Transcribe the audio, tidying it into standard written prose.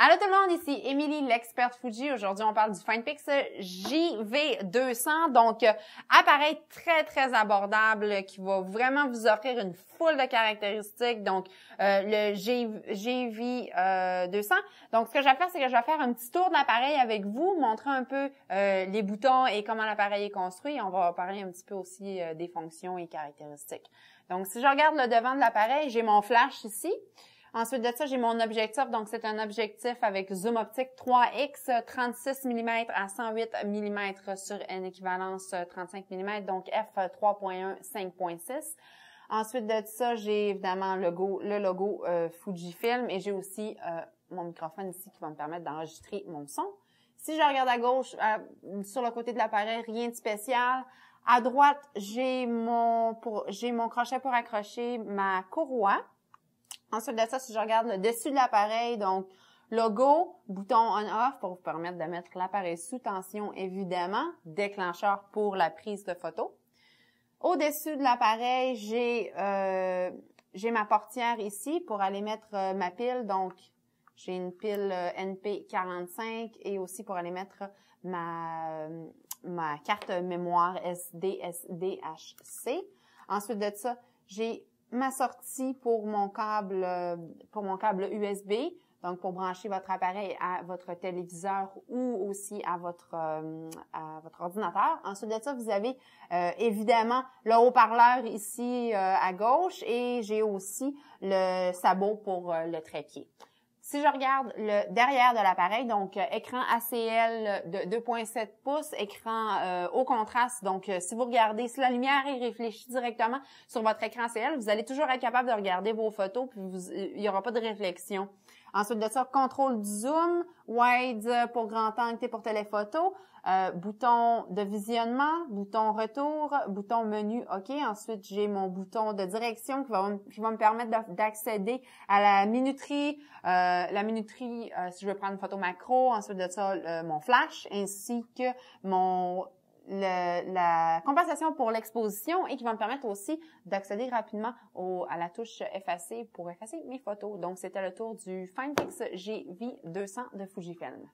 Allô tout le monde, ici Émilie, l'experte Fuji. Aujourd'hui, on parle du FinePix JV200. Donc, appareil très abordable qui va vraiment vous offrir une foule de caractéristiques. Donc, le JV200. Donc, ce que je vais faire, c'est que je vais faire un petit tour de l'appareil avec vous, montrer un peu les boutons et comment l'appareil est construit. On va parler un petit peu aussi des fonctions et caractéristiques. Donc, si je regarde le devant de l'appareil, j'ai mon flash ici. Ensuite de ça, j'ai mon objectif. Donc, c'est un objectif avec zoom optique 3X, 36 mm à 108 mm sur N équivalence 35 mm, donc f3.1, 5.6. Ensuite de ça, j'ai évidemment le logo Fujifilm et j'ai aussi mon microphone ici qui va me permettre d'enregistrer mon son. Si je regarde à gauche, sur le côté de l'appareil, rien de spécial. À droite, j'ai mon crochet pour accrocher ma courroie. Ensuite de ça, si je regarde le dessus de l'appareil, donc logo, bouton on-off pour vous permettre de mettre l'appareil sous tension, évidemment, déclencheur pour la prise de photo. Au-dessus de l'appareil, j'ai ma portière ici pour aller mettre ma pile. Donc, j'ai une pile NP45 et aussi pour aller mettre ma carte mémoire SD, SDHC. Ensuite de ça, j'ai ma sortie pour mon câble USB, donc pour brancher votre appareil à votre téléviseur ou aussi à votre ordinateur. Ensuite de ça, vous avez évidemment le haut-parleur ici à gauche et j'ai aussi le sabot pour le trépied. Si je regarde le derrière de l'appareil, donc écran ACL de 2.7 pouces, écran haut contraste, donc si vous regardez, si la lumière est réfléchie directement sur votre écran ACL, vous allez toujours être capable de regarder vos photos, puis il n'y aura pas de réflexion. Ensuite de ça, contrôle du zoom, wide pour grand angle et pour téléphoto, bouton de visionnement, bouton retour, bouton menu OK. Ensuite, j'ai mon bouton de direction qui va me permettre d'accéder à la minuterie, si je veux prendre une photo macro. Ensuite de ça, mon flash ainsi que la compensation pour l'exposition et qui va me permettre aussi d'accéder rapidement à la touche effacer pour effacer mes photos. Donc, c'était le tour du FinePix JV200 de Fujifilm.